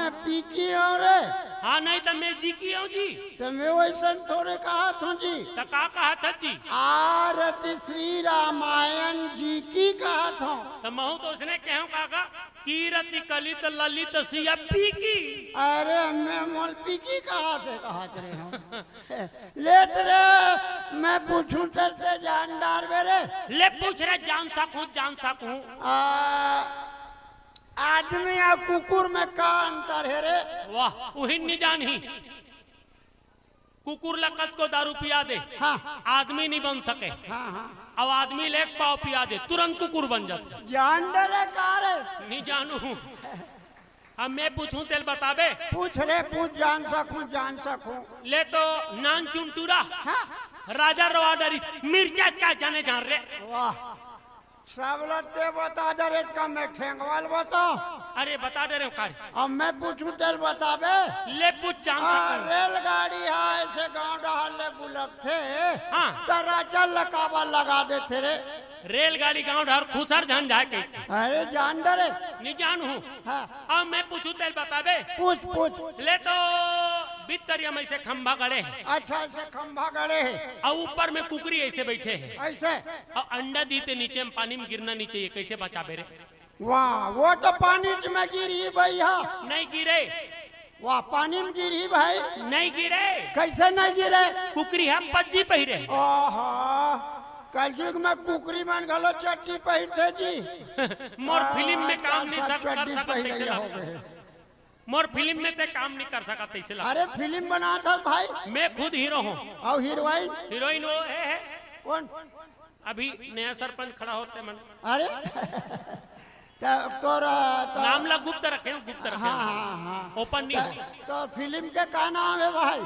मैं पी की हूँ रे। हाँ नहीं तो मैं जी की हूँ जी। तो मैं वैसा थोड़े कहा था जी। तो का कहा था जी? आरती श्री रामायण जी की कहा था। तो महू तो उसने कहूँ काका कीरति कलित ललित सिया पी की। अरे मैं मोल पी की कहा थे हम लेट रे। मैं पूछूं ते जानदार बेरे। ले पूछ रहे जान सकूं। आदमी और कुकुर में का अंतर है रे? वाह वही नहीं जान ही। कुकुर लकत को दारू पिया दे, हाँ आदमी नहीं बन सके। हाँ हाँ अब आदमी ले पाव पिया दे तुरंत कुकुर बन जाते। जानदार है का रे? नहीं जानू। अब मैं पूछूं तेल बताबे? पूछ रे पूछ जान सकूं। ले तो नान चुनटूरा हाँ राजा रवाडरी मिर्चा क्या जाने जान रे। वाह सब लगते बता दे रे का मैं ठेंगवाल बताओ। अरे बता दे रहे हो कार। अब मैं पूछूं तेल बताबे? ले पूछ जान सकूं। रेलगाड़ी है ऐसे गांव डहाल ले बुलक थे। हाँ तरा चल लकाबा लगा देते रे। रेलगाड़ी गांव ढार खुसर झन जाके। अरे जान डरे नहीं जानू। हाँ अब मैं पूछूं तेल बताबे? पूछ। ले तो बित्तरिया में से खंभा गड़े है अच्छा ऐसे खंभा गड़े है और ऊपर में कुकरी ऐसे बैठे है ऐसे। और अंडा दीते नीचे में पानी में गिरना नहीं चाहिए, कैसे बचाबे रे? वाह वो तो पानी में गिरी भैया। नहीं गिरे। वाह पानी में गिरी भाई। नहीं गिरे। कैसे नहीं गिरे? कुकरी हम पज्जी पहिरे। ओहो कलयुग में कुकरी मन घलो चट्टी पहिरते जी। मोर फिल्म में काम नहीं सब कर चड्डी सकत पहिरे ऐसे हो लगता। गए। मोर फिल्म में ते काम नहीं कर सकत ऐसे लगता। अरे फिल्म बना था भाई। मैं खुद हीरो हूँ। और हीरोइन हीरोइन वो है कौन? अभी नया सरपंच खड़ा होते मन। अरे तोरा नाम ला गुप्त रखे हाँ ओपन नहीं हो। तो फिल्म के का नाम है भाई?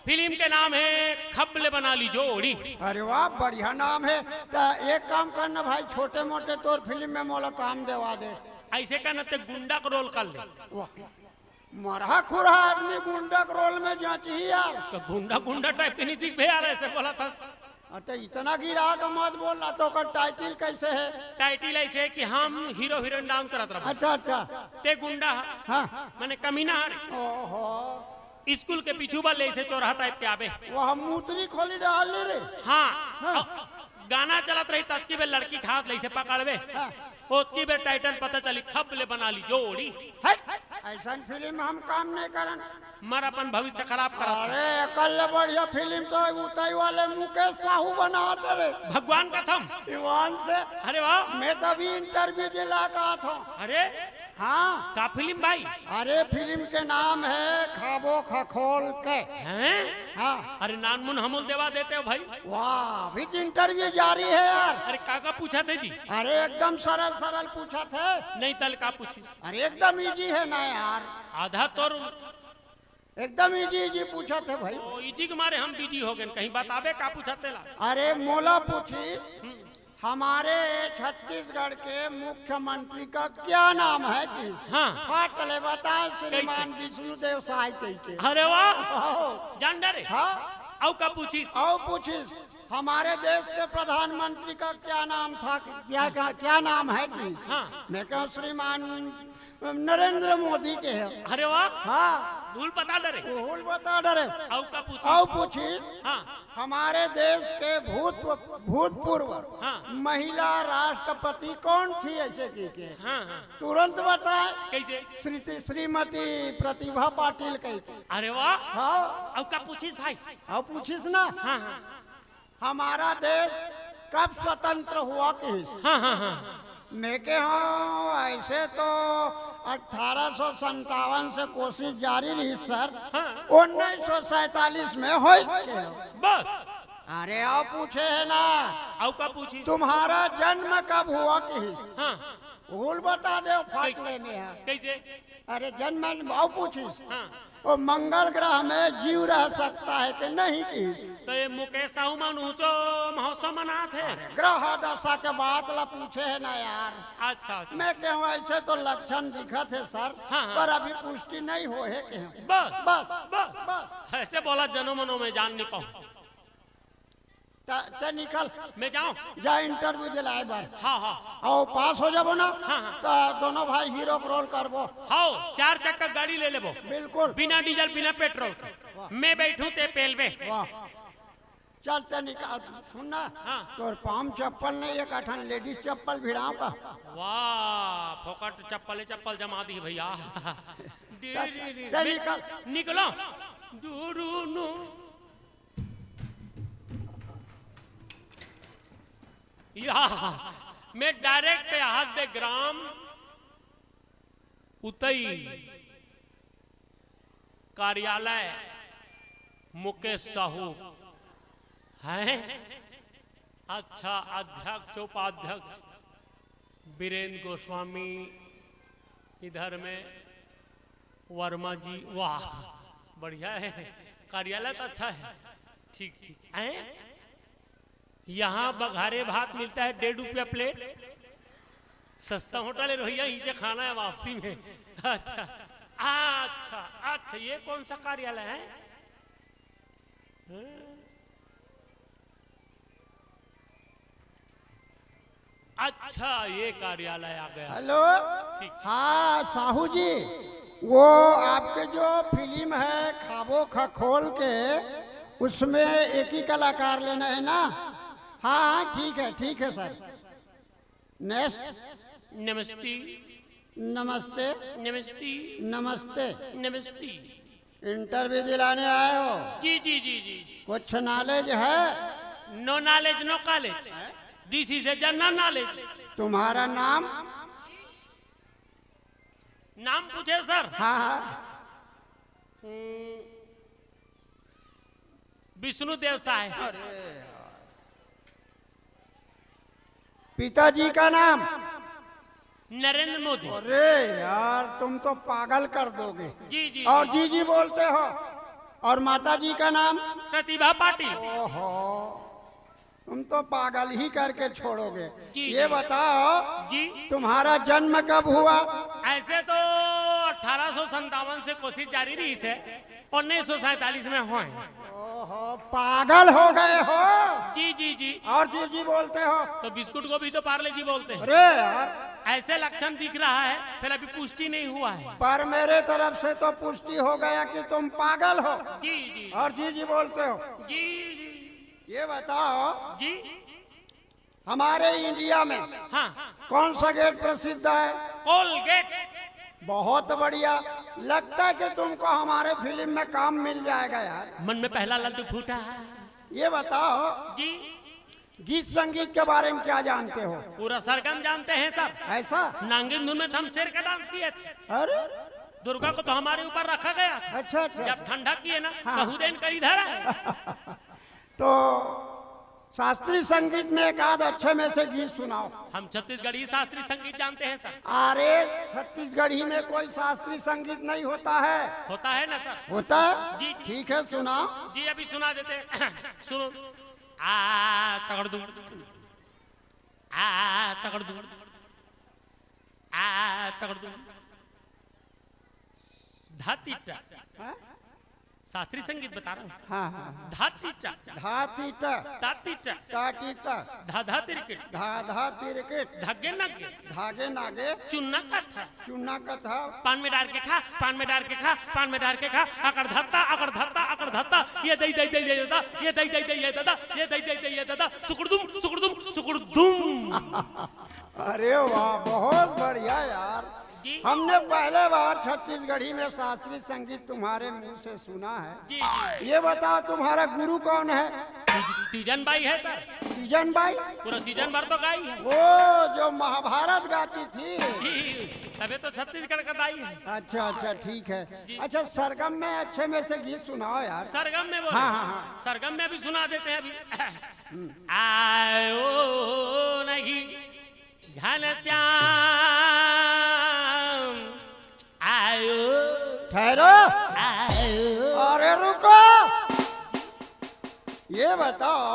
फिल्म के नाम है खबले बना ली जोड़ी। अरे वाह बढ़िया नाम है। तो एक काम करना भाई छोटे मोटे तोर फिल्म में मोला काम देवा दे। ऐसे का न ते गुंडा को रोल कर ले। वाह मरहा खुरा आदमी गुंडा के रोल में जाती यार। तो गुंडा टाइप के नहीं दिख यार, ऐसे बोला था। तो इतना गिरा का मत बोलना। तो का टाइटल कैसे है? टाइटल ऐसे है कि हम हीरो हीरोइन डांस करत रहा। अच्छा ते गुंडा हाँ माने कमीना हरे। ओहो स्कूल के पीछू बल ऐसे चौराहा टाइप के आवे। वह मूत्री खोली डाल रे। हाँ, हाँ। गाना चलत रही तत्की बे लड़की खात ले से पकड़वे। हाँ। ओतकी बे टाइटल पता चली खबले बना ली जोड़ी। ऐसा फिल्म हम काम नहीं करन। मर अपन भविष्य खराब करा। अरे कल बढ़िया फिल्म तो उताई वाले मुकेश साहू बनाते रे। भगवान का थम ईवान से। अरे वाह। मैं तभी इंटरव्यू दिला का था। अरे हाँ का फिल्म भाई? अरे फिल्म के नाम है खाबो खखोल के। हैं? हाँ अरे नानमुन हमूल देवा देते हो भाई। वाह भी इंटरव्यू जारी है यार। अरे काका पूछा थे जी? अरे एकदम सरल पूछा थे। नहीं तल का पूछी? अरे एकदम इजी है ना यार। आधा तो एकदम इजी पूछा थे भाई। इजी के मारे हम बिजी हो गए। कहीं बताबे का पूछा तेला? अरे मोला पूछी हमारे छत्तीसगढ़ के मुख्यमंत्री का क्या नाम है कि? हाँ। फाटले बताए श्रीमान विष्णुदेव साय के। अरे वाह जान डरे। हाँ औ का पूछी? और पूछिस हमारे देश के प्रधानमंत्री का क्या नाम था? क्या नाम है कि? हाँ। मैं कहूँ श्रीमान नरेंद्र मोदी के है। अरे वाह हाँ भूल पता डरे। भूल बता डरे। औ का पूछी? और पूछी हाँ हमारे देश के भूतपूर्व हाँ। महिला राष्ट्रपति कौन थी ऐसे की? हाँ हाँ तुरंत बताए। कैसे? श्रीमती प्रतिभा पाटिल कहते। अरे वाह। हाँ औ का पूछी भाई? और पूछिस ना हाँ हाँ हमारा देश कब स्वतंत्र हुआ कि? हाँ हाँ हाँ मैं के हाँ ऐसे तो 1857 से कोशिश जारी रही सर। हाँ। 1947 में हो। बस। अरे आओ पूछे है ना औ का पूछी? तुम्हारा जन्म कब हुआ कि? हाँ भूल बता दे फाटले में है। कैसे? अरे जन्म आओ पूछिस हाँ वो मंगल ग्रह में जीव रह सकता है कि नहीं कि? तो ये मुकेश साहू मन ऊंचो महोत्सव मनात है। ग्रह दशा के बात ला पूछे है ना यार। अच्छा मैं कहूँ ऐसे तो लक्षण दिखत है सर। हाँ, हाँ। पर अभी पुष्टि नहीं हो है कि? बस बस बस बस ऐसे बोला जनो मनो में जान नहीं पाऊं। ते निकल मैं जाऊं? जा इंटरव्यू दिलाए बार हाँ हाँ और पास हो जाबो ना हाँ, हाँ। तो दोनों भाई हीरो को रोल करबो। हाँ 4 चक्का गाड़ी ले लेबो, बिल्कुल बिना डीजल बिना पेट्रोल के। मैं बैठूं ते पेलबे। वाह चलते निकाल सुनना हाँ। तोर पाम चप्पल नहीं एक अठन लेडीज चप्पल भिड़ाओ का। वाह फोकट चप्पल चप्पल जमा दी भैया। चल निकल निकलो दूरू या मैं डायरेक्ट हाथ दे ग्राम उतई कार्यालय मुकेश साहू हैं। अच्छा अध्यक्ष उपाध्यक्ष वीरेंद्र गोस्वामी इधर में वर्मा जी। वाह बढ़िया है, कार्यालय तो अच्छा है। ठीक ठीक है। यहाँ बघारे भात मिलता है 1.5 रुपया प्लेट। सस्ता होटल है रोहिया, यहीं से खाना है वापसी में। अच्छा अच्छा अच्छा ये कौन सा कार्यालय है? अच्छा ये कार्यालय आ गया। हेलो ठीक। हाँ साहू जी वो आपके जो फिल्म है खाबो खखोल के उसमें एक ही कलाकार लेना है ना? हाँ हाँ ठीक है सर। नेक्स्ट। नमस्ते नमस्ते नमस्ते नमस्ते। नमस्ते। इंटरव्यू दिलाने आए हो? जी जी जी जी। कुछ नॉलेज है? No knowledge no college, this is a general knowledge. तुम्हारा नाम? नाम पूछे सर? हाँ हाँ विष्णु देव साहब। पिताजी का नाम? नरेंद्र मोदी। अरे यार तुम तो पागल कर दोगे। जी जी। और जी जी बोलते हो। और माता जी का नाम? प्रतिभा पाटिल। ओहो तुम तो पागल ही करके छोड़ोगे। जी, ये जी। बताओ जी तुम्हारा जन्म कब हुआ? ऐसे तो 1857 से कोशिश जारी रही है, 1947 में हुए। ओहो पागल हो गए हो। जी जी जी। और जी जी बोलते हो। तो बिस्कुट को भी तो पार्ले जी बोलते हैं। अरे यार ऐसे लक्षण दिख रहा है, फिर अभी पुष्टि नहीं हुआ है। पर मेरे तरफ से तो पुष्टि हो गया कि तुम पागल हो। जी जी और जी जी बोलते हो। जी जी ये बताओ जी। हमारे इंडिया में हाँ कौन सा गेट प्रसिद्ध है? कोलगेट। बहुत बढ़िया। लगता है कि तुमको हमारे फिल्म में काम मिल जाएगा यार। मन में पहला लड्डू फूटा। ये बताओ जी गीत संगीत के बारे में क्या जानते हो? पूरा सरगम जानते हैं सर। ऐसा? नांगिन धुन में तो हम शेर का डांस किए थे। अरे दुर्गा को तो हमारे ऊपर रखा गया था। अच्छा अच्छा। जब ठंडा किए ना हाँ। तो हुदैन कर इधर आए। तो शास्त्रीय संगीत में एक आध अच्छे में से गीत सुनाओ। हम छत्तीसगढ़ी शास्त्रीय संगीत जानते हैं सर। अरे छत्तीसगढ़ी में कोई शास्त्रीय संगीत नहीं होता है। होता है ना सर? होता है? जी। ठीक है सुनाओ। जी अभी सुना देते हैं। सुनो। आ तगड़ दूं, आ तगड़ दूं, आ तगड़ दूं, धातीटा। हाँ? शास्त्रीय संगीत बता रहा हूँ। हाँ हाँ। धातीटा, धातीटा तातीटा, ताटीता धाधा तिरकिट, धाधा तिरकिट धागे नागे, धागे नागे चुन्ना कथा, चुन्ना कथा पान में डाल के खा, पान में डाल के खा, पान में डाल के खा, अकड़ धत्ता, अकड़ धत्ता, अकड़ धत्ता, ये दई दई दई दई दादा, ये दई दई दई ये दादा, ये दई दई दई ये दादा, सुकुड़दुम, सुकुड़दुम, सुकुड़दुम। अरे वाह बहुत बढ़िया यार। जी हमने पहले बार छत्तीसगढ़ी में शास्त्रीय संगीत तुम्हारे मुंह से सुना है। जी जी। ये बताओ तुम्हारा गुरु कौन है? तीजन बाई है सर। Season by? पूरा सीजन भर तो गाई है। वो जो महाभारत गाती थी। जी, तबे तो छत्तीसगढ़ का दाई है। अच्छा अच्छा ठीक है। जी। अच्छा सरगम में अच्छे में से गीत सुनाओ यार। सरगम में बोले। हाँ, हाँ, हाँ। सरगम में भी सुना देते हैं अभी। आयो नहीं घनश्याम, आयो ठहरो। आयो। अरे रुको। ये बताओ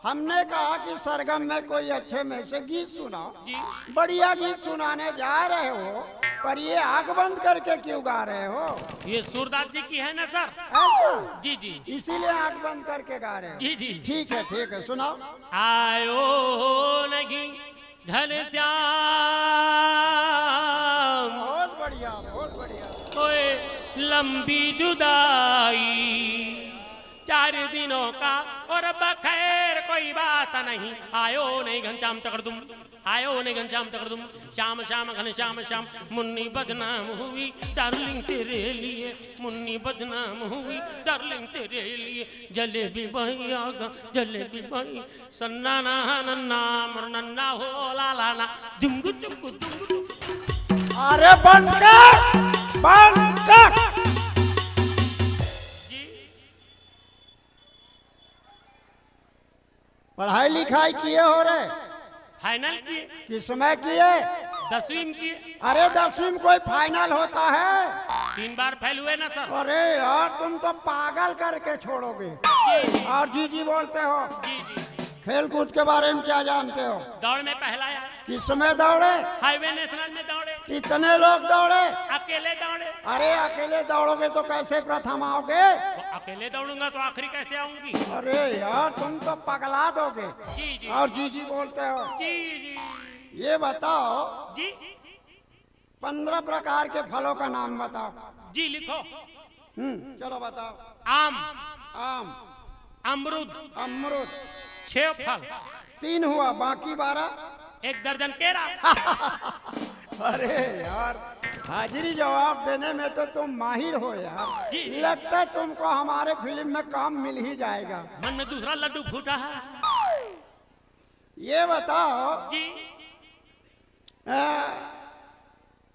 हमने कहा कि सरगम में कोई अच्छे में से गीत सुनाओ। जी बढ़िया गीत सुनाने जा रहे हो पर ये आंख बंद करके क्यों गा रहे हो? ये सूरदास जी की है ना सर? ऐसा जी जी इसीलिए आंख बंद करके गा रहे हो? जी जी। ठीक है सुनाओ। आयो नहीं घनश्याम, बहुत बढ़िया बहुत बढ़िया। ओए लंबी जुदाई 4 दिनों का और बखैर कोई बात नहीं। आयो नहीं घनश्याम तकड़दुम, आयो नहीं घनश्याम तकड़दुम, श्याम श्याम घनश्याम श्याम, मुन्नी बदनाम हुई डार्लिंग तेरे लिए, मुन्नी बदनाम हुई डार्लिंग तेरे लिए। जलेबी भाई आगा जलेबी भाई, सन्ना ना नन्ना मरनन्ना हो लालाना, जुंगु जुंगु जुंगु। अरे बंद कर बंद कर। पढ़ाई लिखाई किए हो रहे? फाइनल किए, किस समय किए? 10वीं में किए। अरे 10वीं में कोई फाइनल होता है? 3 बार फेल हुए ना सर। अरे यार तुम तो पागल करके छोड़ोगे। जी और जी जी बोलते हो। जी जी। खेल कूद के बारे में क्या जानते हो? दौड़ में पहला आया, किस समय दौड़े? हाईवे नेशनल में दौड़े, कितने लोग दौड़े? अकेले दौड़े। अरे अकेले दौड़ोगे तो कैसे प्रथम आओगे? तो अकेले दौड़ूंगा तो आखिरी कैसे आऊंगी? अरे यार तुम तो पगला दोगे। जी जी और जी जी बोलते हो। जी जी ये बताओ जी 15 प्रकार के फलों का नाम बताओ। जी लिखो। चलो बताओ। आम, आम, अमरूद, अमरूद 6 फल, 3 हुआ, बाकी 12। 1 दर्जन केरा। अरे यार हाजिरी जवाब देने में तो तुम माहिर हो यार। जी। लगता है तुमको हमारे फिल्म में काम मिल ही जाएगा। मन में दूसरा लड्डू फूटा है। ये बताओ जी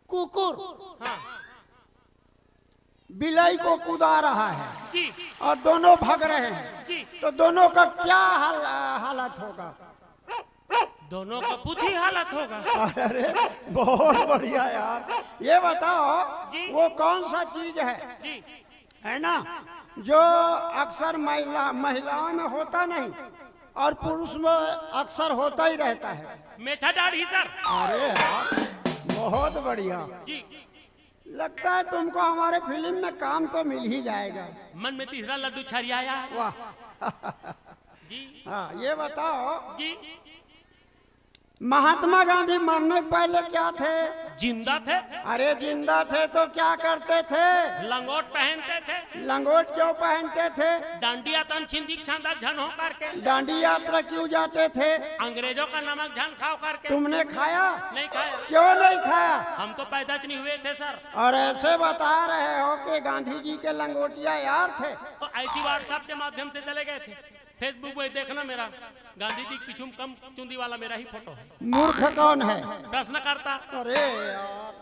कुकुर हाँ बिलाई को कुदा रहा है जी और दोनों भाग रहे हैं, जी। तो दोनों का क्या हालत होगा? दोनों का पूछी हालत होगा। अरे बहुत बढ़िया यार। ये बताओ जी। वो कौन सा चीज है, जी है ना, जो अक्सर महिलाओं में होता नहीं और पुरुष में अक्सर होता ही रहता है? मेठा दाढ़ी सर। अरे यार बहुत बढ़िया। जी लगता है तुमको हमारे फिल्म में काम तो मिल ही जाएगा। मन में तीसरा लड्डू छरियाया। वाह। जी हाँ ये बताओ जी महात्मा गांधी मरने के पहले क्या थे? जिंदा थे, अरे जिंदा थे तो क्या करते थे? लंगोट पहनते थे, लंगोट क्यों पहनते थे? डांडिया तन छिंदी छांदा झन हो करके, डांडी यात्रा क्यों जाते थे? अंग्रेजों का नमक झन खाओ करके। तुमने खाया? नहीं खाया, क्यों नहीं खाया? हम तो पैदा नहीं हुए थे सर। और ऐसे बता रहे हो कि गांधी जी के लंगोटिया यार थे? तो ऐसी व्हाट्सएप के माध्यम से चले गए थे। फेसबुक पे देखना मेरा गांधी जी पीछू कम चुंदी वाला मेरा ही फोटो है। मूर्ख कौन है? प्रश्न करता। अरे यार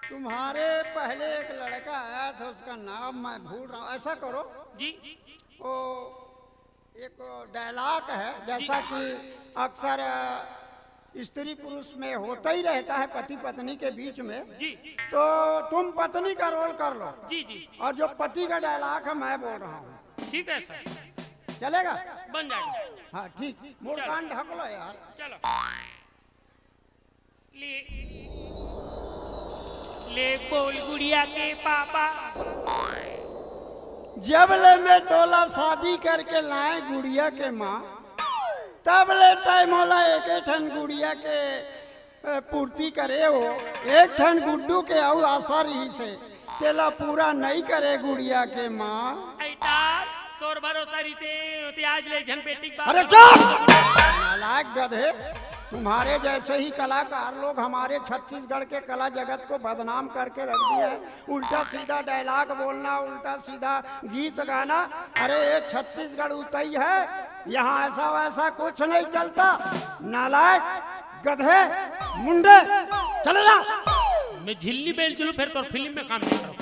तुम्हारे पहले एक लड़का आया था, उसका नाम मैं भूल रहा हूँ। ऐसा करो जी वो एक डायलॉग है जैसा कि अक्सर स्त्री पुरुष में होता ही रहता है पति पत्नी के बीच में, जी तो तुम पत्नी का रोल कर लो जी जी और जो पति का डायलॉग है मैं बोल रहा हूँ। ठीक है सर, चलेगा? बन जाएगा। हाँ ठीक। मुंह कान ढक लो यार। चलो ले ले बोल गुड़िया के पापा, जब ले मैं तोला शादी करके लाए गुड़िया के माँ, तब ले तय मोला एक ठन गुड़िया के पूर्ति करे हो। एक ठन गुड्डू के आउ आशा रही से तेला पूरा नहीं करे गुड़िया के माँ। ऐटा तोर भरोसा रीते आज ले झन बेटी बात। अरे चुप नालायक गधे। तुम्हारे जैसे ही कलाकार लोग हमारे छत्तीसगढ़ के कला जगत को बदनाम करके रख दिया है। उल्टा सीधा डायलॉग बोलना, उल्टा सीधा गीत गाना। अरे ये छत्तीसगढ़ उतई है, यहाँ ऐसा वैसा कुछ नहीं चलता। नालायक गधे मुंडे चले जा। मैं झिल्ली बेल चलू फिर तो फिल्म में काम नहीं करूँ।